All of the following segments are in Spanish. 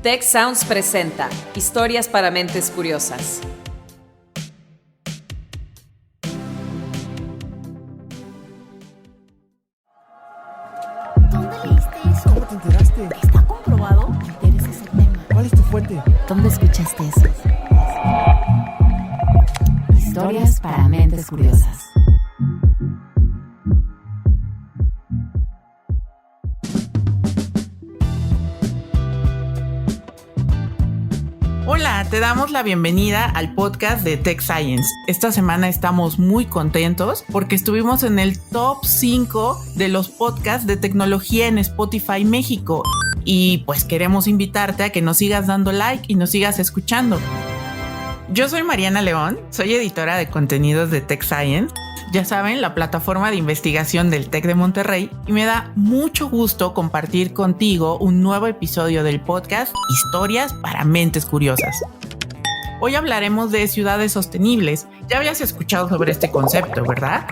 Tech Sounds presenta Historias para Mentes Curiosas. ¿Dónde leíste eso? ¿Cómo te enteraste? ¿Está comprobado? Me interesa ese tema. ¿Cuál es tu fuente? ¿Dónde escuchaste eso? Historias para Mentes Curiosas. Hola, te damos la bienvenida al podcast de Tech Science. Esta semana estamos muy contentos porque estuvimos en el top 5 de los podcasts de tecnología en Spotify México. Y pues queremos invitarte a que nos sigas dando like y nos sigas escuchando. Yo soy Mariana León, soy editora de contenidos de Tech Science. Ya saben, la plataforma de investigación del TEC de Monterrey, y me da mucho gusto compartir contigo un nuevo episodio del podcast Historias para Mentes Curiosas. Hoy hablaremos de ciudades sostenibles. Ya habías escuchado sobre este concepto, ¿verdad?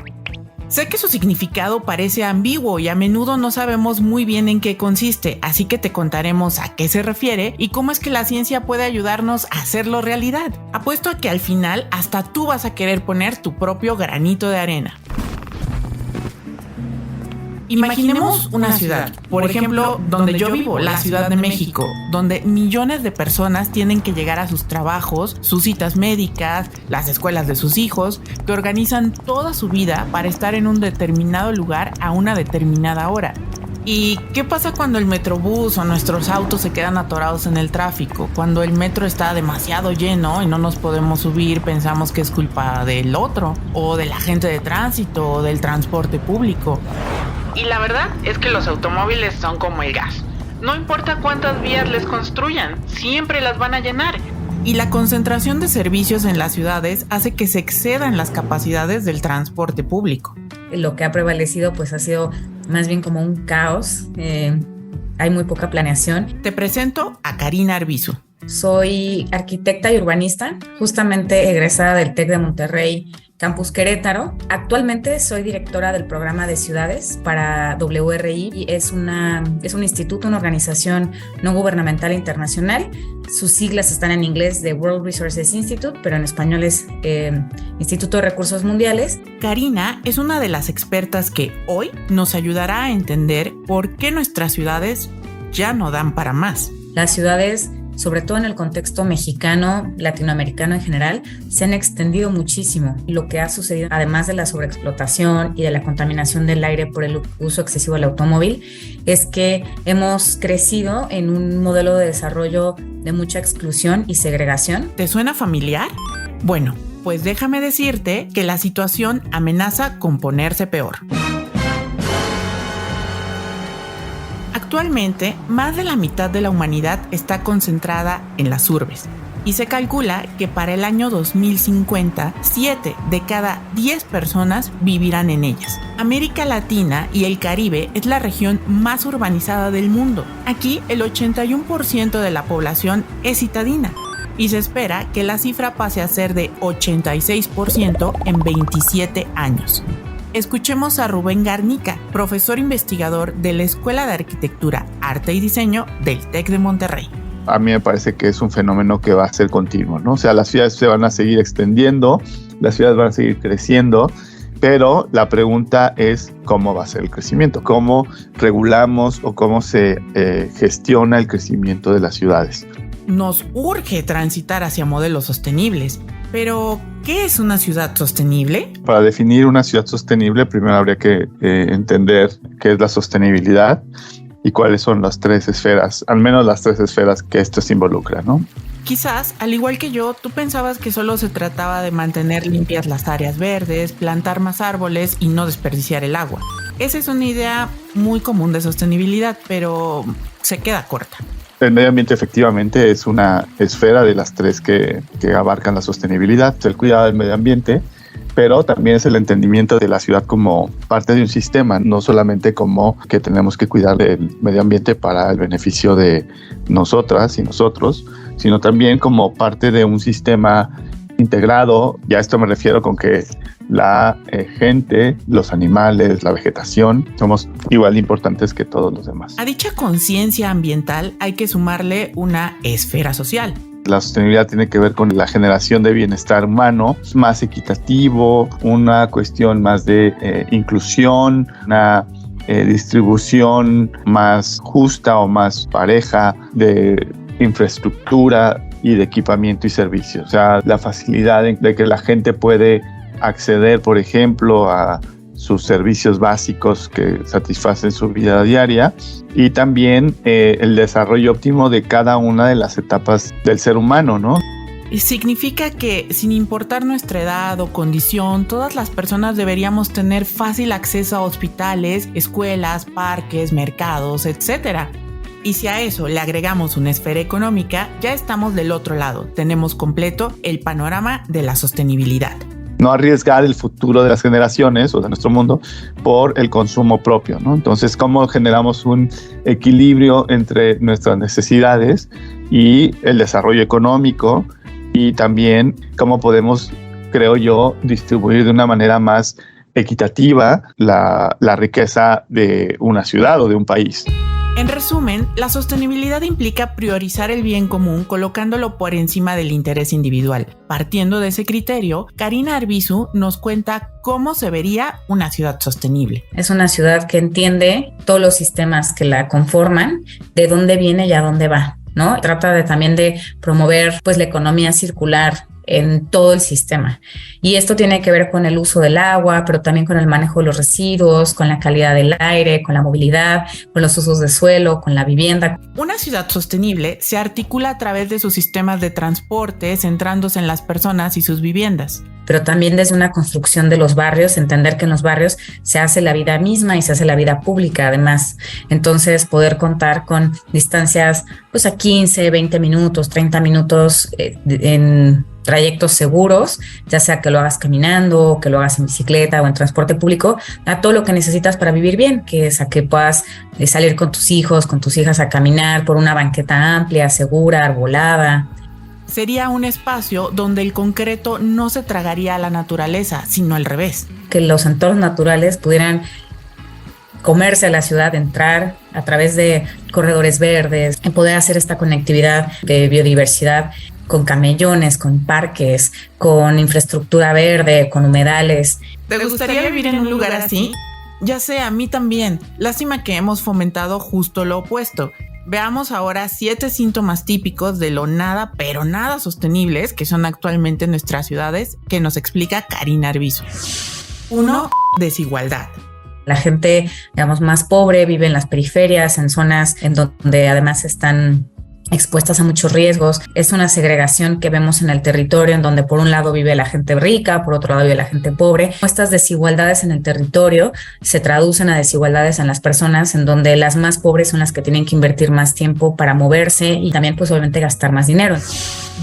Sé que su significado parece ambiguo y a menudo no sabemos muy bien en qué consiste, así que te contaremos a qué se refiere y cómo es que la ciencia puede ayudarnos a hacerlo realidad. Apuesto a que al final hasta tú vas a querer poner tu propio granito de arena. Imaginemos una ciudad, por ejemplo, donde yo vivo, la Ciudad de México, donde millones de personas tienen que llegar a sus trabajos, sus citas médicas, las escuelas de sus hijos, que organizan toda su vida para estar en un determinado lugar a una determinada hora. ¿Y qué pasa cuando el metrobús o nuestros autos se quedan atorados en el tráfico? Cuando el metro está demasiado lleno y no nos podemos subir, pensamos que es culpa del otro, o del agente de tránsito, o del transporte público. Y la verdad es que los automóviles son como el gas. No importa cuántas vías les construyan, siempre las van a llenar. Y la concentración de servicios en las ciudades hace que se excedan las capacidades del transporte público. Lo que ha prevalecido pues ha sido más bien como un caos. Hay muy poca planeación. Te presento a Karina Arbizu. Soy arquitecta y urbanista, justamente egresada del TEC de Monterrey, Campus Querétaro. Actualmente soy directora del programa de ciudades para WRI y es un instituto, una organización no gubernamental internacional. Sus siglas están en inglés de World Resources Institute, pero en español es Instituto de Recursos Mundiales. Karina es una de las expertas que hoy nos ayudará a entender por qué nuestras ciudades ya no dan para más. Las ciudades, sobre todo en el contexto mexicano, latinoamericano en general, se han extendido muchísimo. Lo que ha sucedido, además de la sobreexplotación y de la contaminación del aire por el uso excesivo del automóvil, es que hemos crecido en un modelo de desarrollo de mucha exclusión y segregación. ¿Te suena familiar? Bueno, pues déjame decirte que la situación amenaza con ponerse peor. Actualmente, más de la mitad de la humanidad está concentrada en las urbes y se calcula que para el año 2050, 7 de cada 10 personas vivirán en ellas. América Latina y el Caribe es la región más urbanizada del mundo. Aquí, el 81% de la población es citadina y se espera que la cifra pase a ser de 86% en 27 años. Escuchemos a Rubén Garnica, profesor investigador de la Escuela de Arquitectura, Arte y Diseño del TEC de Monterrey. A mí me parece que es un fenómeno que va a ser continuo, ¿no? O sea, las ciudades se van a seguir extendiendo, las ciudades van a seguir creciendo, pero la pregunta es cómo va a ser el crecimiento, cómo regulamos o cómo se gestiona el crecimiento de las ciudades. Nos urge transitar hacia modelos sostenibles, pero ¿qué es una ciudad sostenible? Para definir una ciudad sostenible, primero habría que entender qué es la sostenibilidad y cuáles son las tres esferas, al menos las tres esferas que esto se involucra, ¿no? Quizás, al igual que yo, tú pensabas que solo se trataba de mantener limpias las áreas verdes, plantar más árboles y no desperdiciar el agua. Esa es una idea muy común de sostenibilidad, pero se queda corta. El medio ambiente efectivamente es una esfera de las tres que abarcan la sostenibilidad, el cuidado del medio ambiente, pero también es el entendimiento de la ciudad como parte de un sistema, no solamente como que tenemos que cuidar el medio ambiente para el beneficio de nosotras y nosotros, sino también como parte de un sistema integrado. Ya a esto me refiero con que la gente, los animales, la vegetación, somos igual de importantes que todos los demás. A dicha conciencia ambiental hay que sumarle una esfera social. La sostenibilidad tiene que ver con la generación de bienestar humano más equitativo, una cuestión más de inclusión, una distribución más justa o más pareja de infraestructura y de equipamiento y servicios. O sea, la facilidad de que la gente puede acceder, por ejemplo, a sus servicios básicos que satisfacen su vida diaria, y también el desarrollo óptimo de cada una de las etapas del ser humano, ¿no? Significa que, sin importar nuestra edad o condición, todas las personas deberíamos tener fácil acceso a hospitales, escuelas, parques, mercados, etc. Y si a eso le agregamos una esfera económica, ya estamos del otro lado. Tenemos completo el panorama de la sostenibilidad. No arriesgar el futuro de las generaciones o de nuestro mundo por el consumo propio, ¿no? Entonces, ¿cómo generamos un equilibrio entre nuestras necesidades y el desarrollo económico? Y también cómo podemos, creo yo, distribuir de una manera más equitativa la riqueza de una ciudad o de un país. En resumen, la sostenibilidad implica priorizar el bien común colocándolo por encima del interés individual. Partiendo de ese criterio, Karina Arbizu nos cuenta cómo se vería una ciudad sostenible. Es una ciudad que entiende todos los sistemas que la conforman, de dónde viene y a dónde va, ¿no? Trata también de promover pues la economía circular en todo el sistema. Y esto tiene que ver con el uso del agua, pero también con el manejo de los residuos, con la calidad del aire, con la movilidad, con los usos de suelo, con la vivienda. Una ciudad sostenible se articula a través de sus sistemas de transporte, centrándose en las personas y sus viviendas. Pero también desde una construcción de los barrios, entender que en los barrios se hace la vida misma y se hace la vida pública además. Entonces poder contar con distancias pues a 15, 20 minutos, 30 minutos en trayectos seguros, ya sea que lo hagas caminando, que lo hagas en bicicleta o en transporte público, a todo lo que necesitas para vivir bien, que es a que puedas salir con tus hijos, con tus hijas a caminar por una banqueta amplia, segura, arbolada. Sería un espacio donde el concreto no se tragaría a la naturaleza, sino al revés. Que los entornos naturales pudieran comerse a la ciudad, entrar a través de corredores verdes, poder hacer esta conectividad de biodiversidad con camellones, con parques, con infraestructura verde, con humedales. ¿Te gustaría vivir en un lugar así? Ya sé, a mí también. Lástima que hemos fomentado justo lo opuesto. Veamos ahora 7 síntomas típicos de lo nada, pero nada sostenibles que son actualmente en nuestras ciudades, que nos explica Karina Arbizu. 1. Desigualdad. La gente, digamos, más pobre vive en las periferias, en zonas en donde además están expuestas a muchos riesgos. Es una segregación que vemos en el territorio, en donde por un lado vive la gente rica, por otro lado vive la gente pobre. Estas desigualdades en el territorio se traducen a desigualdades en las personas, en donde las más pobres son las que tienen que invertir más tiempo para moverse y también pues obviamente gastar más dinero.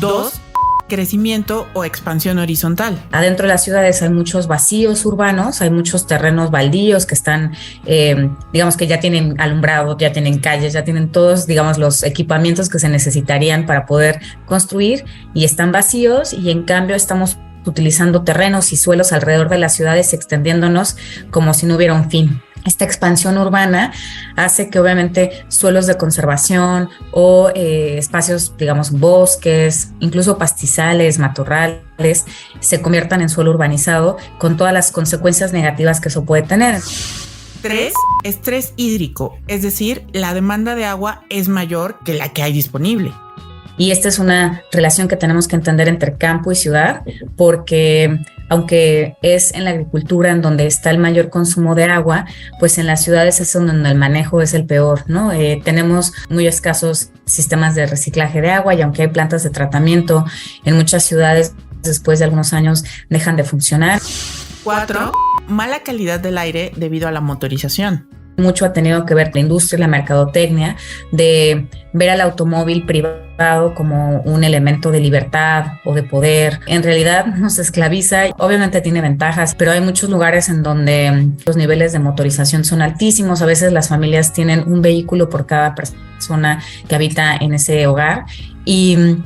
2. Crecimiento o expansión horizontal. Adentro de las ciudades hay muchos vacíos urbanos, hay muchos terrenos baldíos que están, digamos que ya tienen alumbrado, ya tienen calles, ya tienen todos, digamos, los equipamientos que se necesitarían para poder construir y están vacíos, y en cambio estamos utilizando terrenos y suelos alrededor de las ciudades, extendiéndonos como si no hubiera un fin. Esta expansión urbana hace que obviamente suelos de conservación o espacios, digamos, bosques, incluso pastizales, matorrales, se conviertan en suelo urbanizado con todas las consecuencias negativas que eso puede tener. 3. Estrés hídrico, es decir, la demanda de agua es mayor que la que hay disponible. Y esta es una relación que tenemos que entender entre campo y ciudad, porque aunque es en la agricultura en donde está el mayor consumo de agua, pues en las ciudades es donde el manejo es el peor, ¿no? Tenemos muy escasos sistemas de reciclaje de agua, y aunque hay plantas de tratamiento, en muchas ciudades después de algunos años dejan de funcionar. 4. Mala calidad del aire debido a la motorización. Mucho ha tenido que ver la industria y la mercadotecnia de ver al automóvil privado como un elemento de libertad o de poder. En realidad nos esclaviza. Obviamente tiene ventajas, pero hay muchos lugares en donde los niveles de motorización son altísimos. A veces las familias tienen un vehículo por cada persona que habita en ese hogar, y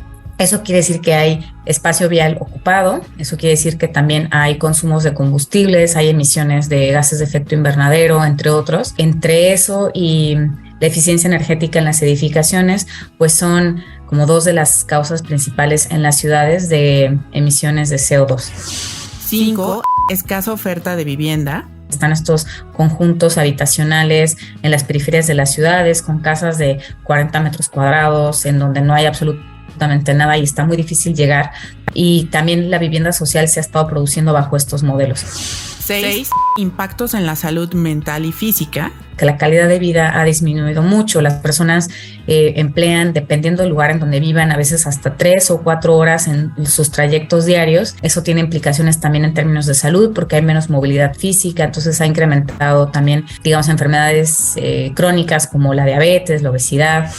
Eso quiere decir que hay espacio vial ocupado, eso quiere decir que también hay consumos de combustibles, hay emisiones de gases de efecto invernadero, entre otros. Entre eso y la eficiencia energética en las edificaciones, pues son como dos de las causas principales en las ciudades de emisiones de CO2. 5. Escasa oferta de vivienda. Están estos conjuntos habitacionales en las periferias de las ciudades con casas de 40 metros cuadrados en donde no hay absolutamente nada y está muy difícil llegar. Y también la vivienda social se ha estado produciendo bajo estos modelos. 6. Impactos en la salud mental y física. Que la calidad de vida ha disminuido mucho. Las personas emplean, dependiendo del lugar en donde vivan, a veces hasta 3 o 4 horas en sus trayectos diarios. Eso tiene implicaciones también en términos de salud porque hay menos movilidad física, entonces ha incrementado también, digamos, enfermedades crónicas como la diabetes, la obesidad.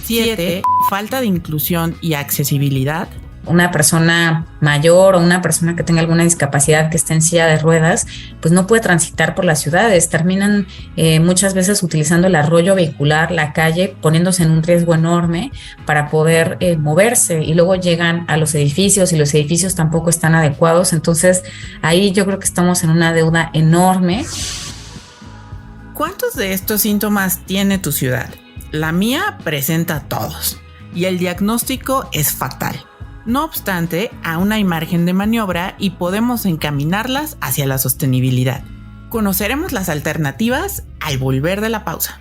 7. Falta de inclusión y accesibilidad. Una persona mayor o una persona que tenga alguna discapacidad que esté en silla de ruedas, pues no puede transitar por las ciudades. Terminan muchas veces utilizando el arroyo vehicular, la calle, poniéndose en un riesgo enorme para poder moverse y luego llegan a los edificios y los edificios tampoco están adecuados. Entonces ahí yo creo que estamos en una deuda enorme. ¿Cuántos de estos síntomas tiene tu ciudad? La mía presenta todos y el diagnóstico es fatal. No obstante, aún hay margen de maniobra y podemos encaminarlas hacia la sostenibilidad. Conoceremos las alternativas al volver de la pausa.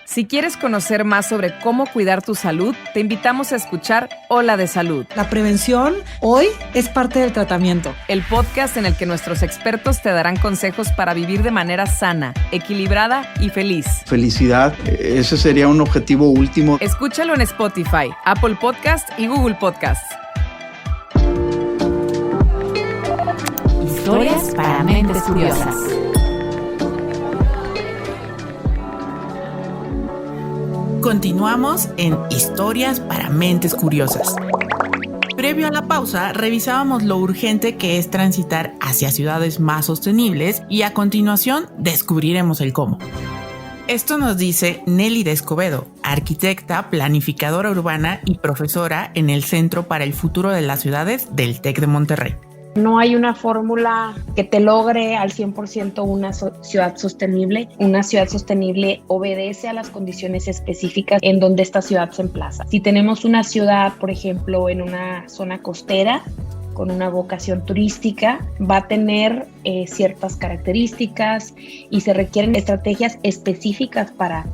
Si quieres conocer más sobre cómo cuidar tu salud, te invitamos a escuchar Hola de Salud, La prevención hoy es parte del tratamiento. el podcast en el que nuestros expertos te darán consejos para vivir de manera sana, equilibrada y feliz. Felicidad, ese sería un objetivo último. Escúchalo en Spotify, Apple Podcast y Google Podcast. Historias para mentes curiosas. Continuamos en Historias para Mentes Curiosas. Previo a la pausa, revisábamos lo urgente que es transitar hacia ciudades más sostenibles y a continuación descubriremos el cómo. Esto nos dice Nélida Escobedo, arquitecta, planificadora urbana y profesora en el Centro para el Futuro de las Ciudades del TEC de Monterrey. No hay una fórmula que te logre al 100% una ciudad sostenible. Una ciudad sostenible obedece a las condiciones específicas en donde esta ciudad se emplaza. Si tenemos una ciudad, por ejemplo, en una zona costera, con una vocación turística, va a tener ciertas características y se requieren estrategias específicas para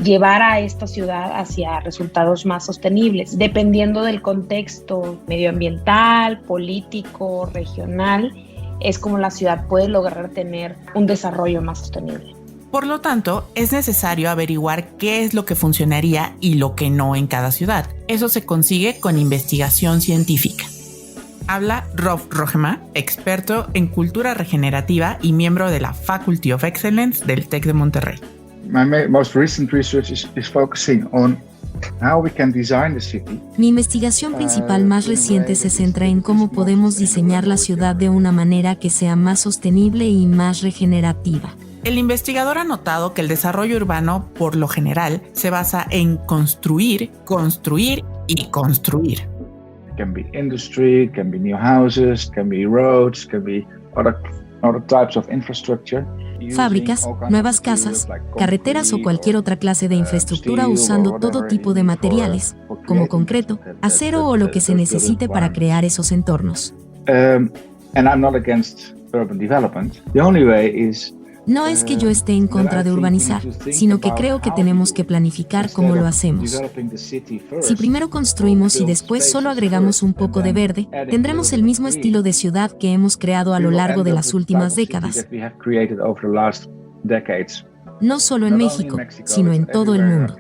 llevar a esta ciudad hacia resultados más sostenibles, dependiendo del contexto medioambiental, político, regional, es como la ciudad puede lograr tener un desarrollo más sostenible. Por lo tanto, es necesario averiguar qué es lo que funcionaría y lo que no en cada ciudad. Eso se consigue con investigación científica. Habla Rolf Rogema, experto en cultura regenerativa y miembro de la Faculty of Excellence del TEC de Monterrey. My most recent research is focusing on how we can design the city. Mi investigación principal más reciente se centra en cómo podemos diseñar la ciudad de una manera que sea más sostenible y más regenerativa. El investigador ha notado que el desarrollo urbano, por lo general, se basa en construir, construir y construir. It can be industry, it can be new houses, it can be roads, it can be other types of infrastructure. Fábricas, nuevas casas, carreteras o cualquier otra clase de infraestructura usando todo tipo de materiales, como concreto, acero o lo que se necesite para crear esos entornos. And I'm not against urban development. The only way is No es que yo esté en contra de urbanizar, sino que creo que tenemos que planificar cómo lo hacemos. Si primero construimos y después solo agregamos un poco de verde, tendremos el mismo estilo de ciudad que hemos creado a lo largo de las últimas décadas. No solo en México, sino en todo el mundo.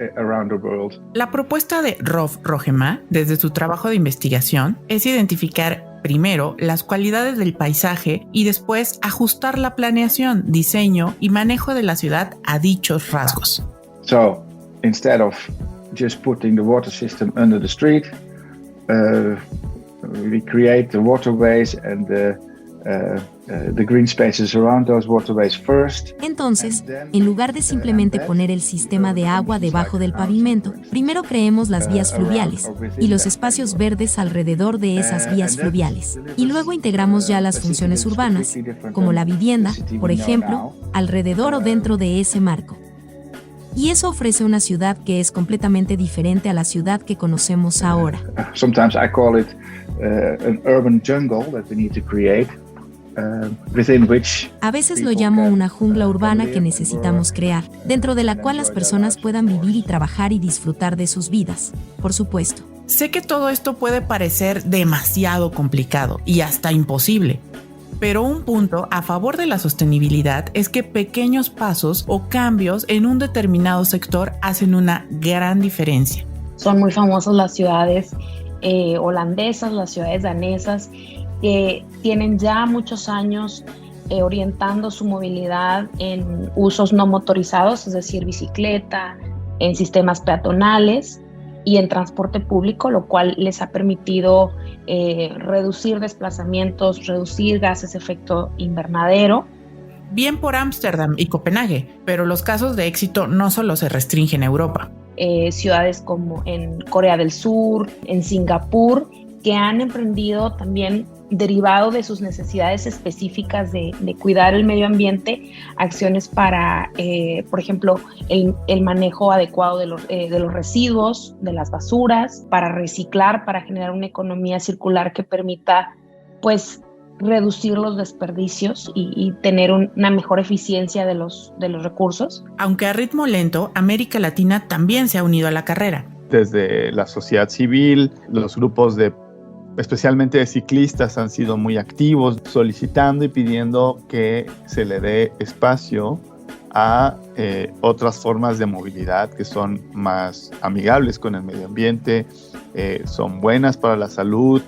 La propuesta de Rolf Rogema, desde su trabajo de investigación, es identificar primero las cualidades del paisaje y después ajustar la planeación, diseño y manejo de la ciudad a dichos rasgos. So, instead of just putting the water system under the street, we create the waterways and the the green spaces around those waterways first. Entonces, en lugar de simplemente poner el sistema de agua debajo del pavimento, primero creemos las vías fluviales y los espacios verdes alrededor de esas vías fluviales. Y luego integramos ya las funciones urbanas, como la vivienda, por ejemplo, alrededor o dentro de ese marco. Y eso ofrece una ciudad que es completamente diferente a la ciudad que conocemos ahora. Sometimes I call it an urban jungle that we need to create. A veces lo llamo una jungla urbana que necesitamos crear, dentro de la cual las personas puedan vivir y trabajar y disfrutar de sus vidas, por supuesto. Sé que todo esto puede parecer demasiado complicado y hasta imposible, pero un punto a favor de la sostenibilidad es que pequeños pasos o cambios en un determinado sector hacen una gran diferencia. Son muy famosas las ciudades holandesas, las ciudades danesas, que tienen ya muchos años orientando su movilidad en usos no motorizados, es decir, bicicleta, en sistemas peatonales y en transporte público, lo cual les ha permitido reducir desplazamientos, reducir gases de efecto invernadero. Bien por Ámsterdam y Copenhague, pero los casos de éxito no solo se restringen a Europa. Ciudades como en Corea del Sur, en Singapur, que han emprendido también, derivado de sus necesidades específicas de cuidar el medio ambiente, acciones para, por ejemplo, el manejo adecuado de los residuos, de las basuras, para reciclar, para generar una economía circular que permita, pues, reducir los desperdicios y tener una mejor eficiencia de los recursos. Aunque a ritmo lento, América Latina también se ha unido a la carrera. Desde la sociedad civil, los grupos especialmente de ciclistas, han sido muy activos solicitando y pidiendo que se le dé espacio a otras formas de movilidad que son más amigables con el medio ambiente, son buenas para la salud,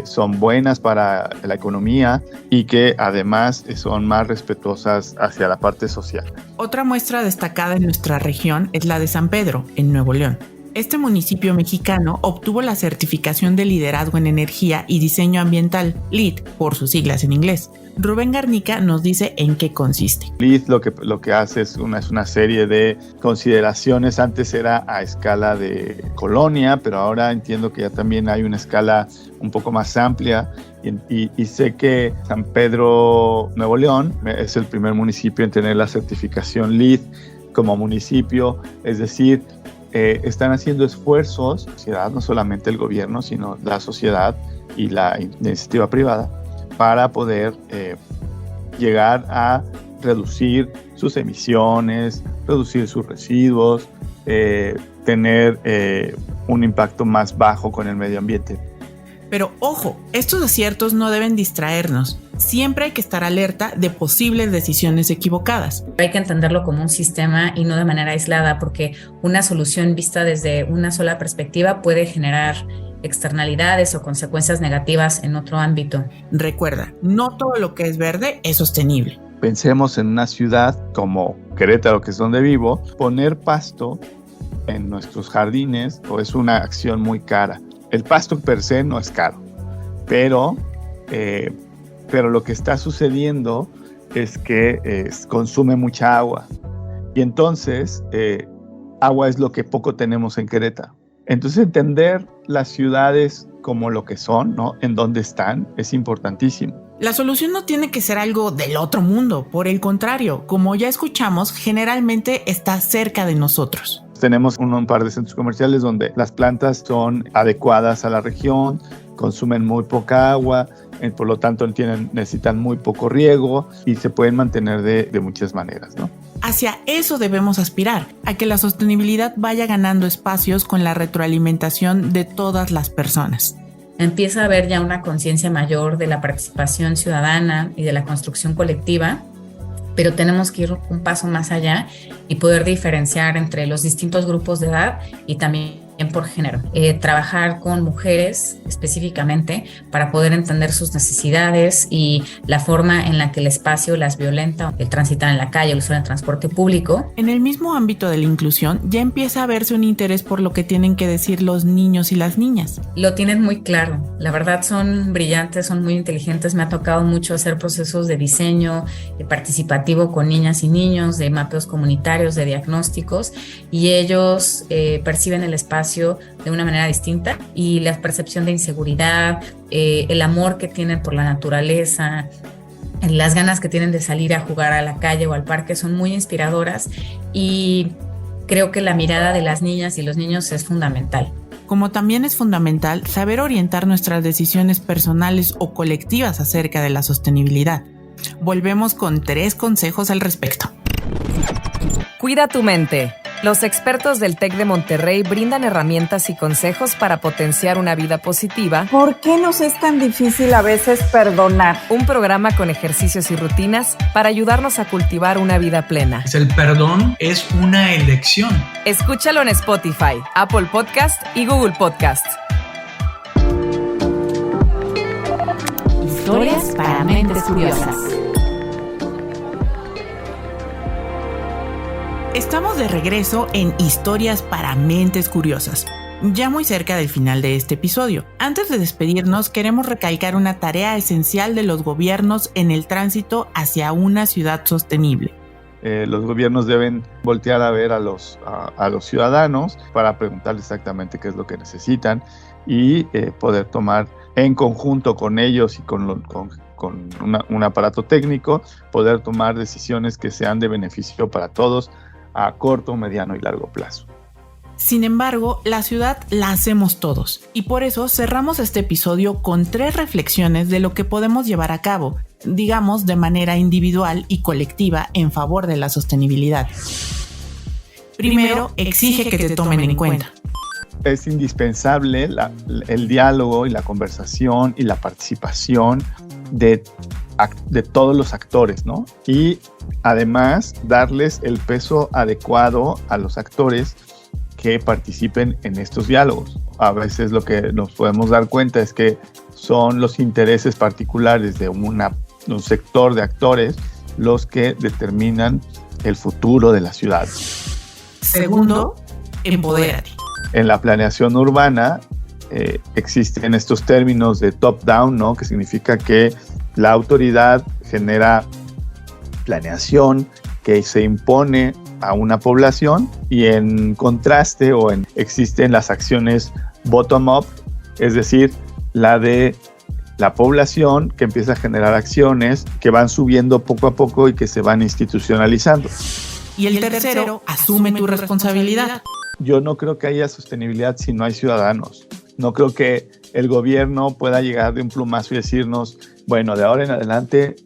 son buenas para la economía y que además son más respetuosas hacia la parte social. Otra muestra destacada en nuestra región es la de San Pedro, en Nuevo León. Este municipio mexicano obtuvo la certificación de liderazgo en energía y diseño ambiental, LEED, por sus siglas en inglés. Rubén Garnica nos dice en qué consiste. LEED lo que hace es una serie de consideraciones. Antes era a escala de colonia, pero ahora entiendo que ya también hay una escala un poco más amplia y sé que San Pedro, Nuevo León, es el primer municipio en tener la certificación LEED como municipio, es decir, están haciendo esfuerzos, no solamente el gobierno, sino la sociedad y la iniciativa privada, para poder llegar a reducir sus emisiones, reducir sus residuos, tener un impacto más bajo con el medio ambiente. Pero ojo, estos aciertos no deben distraernos. Siempre hay que estar alerta de posibles decisiones equivocadas. Hay que entenderlo como un sistema y no de manera aislada, porque una solución vista desde una sola perspectiva puede generar externalidades o consecuencias negativas en otro ámbito. Recuerda, no todo lo que es verde es sostenible. Pensemos en una ciudad como Querétaro, que es donde vivo, poner pasto en nuestros jardines es una acción muy cara. El pasto per se no es caro, pero lo que está sucediendo es que consume mucha agua y entonces agua es lo que poco tenemos en Querétaro. Entonces entender las ciudades como lo que son, ¿no? En dónde están, es importantísimo. La solución no tiene que ser algo del otro mundo, por el contrario, como ya escuchamos, generalmente está cerca de nosotros. Tenemos un par de centros comerciales donde las plantas son adecuadas a la región, consumen muy poca agua, por lo tanto necesitan muy poco riego y se pueden mantener de muchas maneras, ¿no? Hacia eso debemos aspirar, a que la sostenibilidad vaya ganando espacios con la retroalimentación de todas las personas. Empieza a haber ya una conciencia mayor de la participación ciudadana y de la construcción colectiva, pero tenemos que ir un paso más allá y poder diferenciar entre los distintos grupos de edad y también por género. Trabajar con mujeres específicamente para poder entender sus necesidades y la forma en la que el espacio las violenta, el transitar en la calle, el uso del transporte público. En el mismo ámbito de la inclusión ya empieza a verse un interés por lo que tienen que decir los niños y las niñas. Lo tienen muy claro, la verdad son brillantes, son muy inteligentes. Me ha tocado mucho hacer procesos de diseño participativo con niñas y niños, de mapeos comunitarios, de diagnósticos, y ellos perciben el espacio de una manera distinta, y la percepción de inseguridad, el amor que tienen por la naturaleza, las ganas que tienen de salir a jugar a la calle o al parque son muy inspiradoras, y creo que la mirada de las niñas y los niños es fundamental. Como también es fundamental saber orientar nuestras decisiones personales o colectivas acerca de la sostenibilidad. Volvemos con 3 consejos al respecto. Cuida tu mente. Los expertos del TEC de Monterrey brindan herramientas y consejos para potenciar una vida positiva. ¿Por qué nos es tan difícil a veces perdonar? Un programa con ejercicios y rutinas para ayudarnos a cultivar una vida plena. El perdón es una elección. Escúchalo en Spotify, Apple Podcast y Google Podcast. Historias para mentes curiosas. Estamos de regreso en Historias para Mentes Curiosas, ya muy cerca del final de este episodio. Antes de despedirnos, queremos recalcar una tarea esencial de los gobiernos en el tránsito hacia una ciudad sostenible. Los gobiernos deben voltear a ver a los ciudadanos para preguntarles exactamente qué es lo que necesitan y poder tomar en conjunto con ellos y con un aparato técnico, poder tomar decisiones que sean de beneficio para todos a corto, mediano y largo plazo. Sin embargo, la ciudad la hacemos todos, y por eso cerramos este episodio con 3 reflexiones de lo que podemos llevar a cabo, digamos de manera individual y colectiva en favor de la sostenibilidad. Primero, exige que te tomen en cuenta. Es indispensable el diálogo y la conversación y la participación de todos los actores, ¿no? Y además darles el peso adecuado a los actores que participen en estos diálogos. A veces lo que nos podemos dar cuenta es que son los intereses particulares de un sector de actores los que determinan el futuro de la ciudad. Segundo, empodérate. En la planeación urbana existen estos términos de top-down, ¿no? Que significa que la autoridad genera planeación que se impone a una población, y en contraste existen las acciones bottom-up, es decir, la de la población que empieza a generar acciones que van subiendo poco a poco y que se van institucionalizando. Y el tercero, asume tu responsabilidad. Yo no creo que haya sostenibilidad si no hay ciudadanos. No creo que el gobierno pueda llegar de un plumazo y decirnos, bueno, de ahora en adelante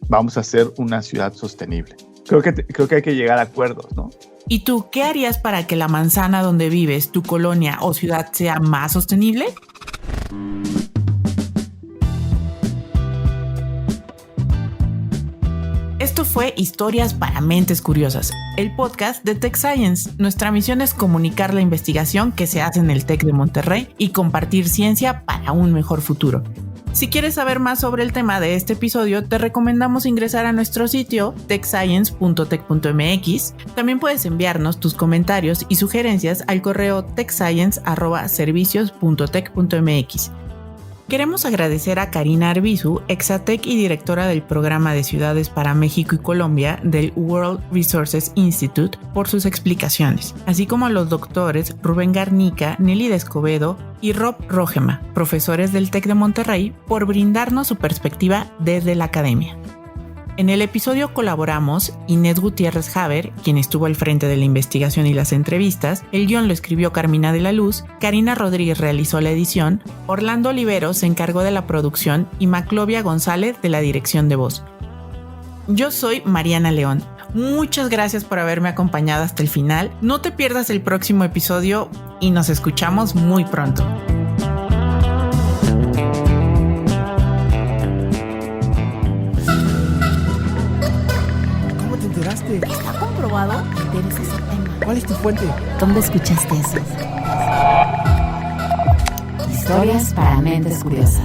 vamos a hacer una ciudad sostenible. Creo que hay que llegar a acuerdos, ¿no? ¿Y tú qué harías para que la manzana donde vives, tu colonia o ciudad sea más sostenible? Esto fue Historias para Mentes Curiosas, el podcast de Tech Science. Nuestra misión es comunicar la investigación que se hace en el TEC de Monterrey y compartir ciencia para un mejor futuro. Si quieres saber más sobre el tema de este episodio, te recomendamos ingresar a nuestro sitio techscience.tech.mx. También puedes enviarnos tus comentarios y sugerencias al correo techscience@servicios.tech.mx. Queremos agradecer a Karina Arbizu, Exatec y directora del Programa de Ciudades para México y Colombia del World Resources Institute, por sus explicaciones, así como a los doctores Rubén Garnica, Nelly de Escobedo y Rob Rogema, profesores del TEC de Monterrey, por brindarnos su perspectiva desde la academia. En el episodio colaboramos Inés Gutiérrez Haber, quien estuvo al frente de la investigación y las entrevistas, el guión lo escribió Carmina de la Luz, Karina Rodríguez realizó la edición, Orlando Olivero se encargó de la producción y Maclovia González de la dirección de voz. Yo soy Mariana León. Muchas gracias por haberme acompañado hasta el final. No te pierdas el próximo episodio y nos escuchamos muy pronto. ¿Está comprobado que eres ese tema? ¿Cuál es tu fuente? ¿Dónde escuchaste eso? Historias para mentes curiosas.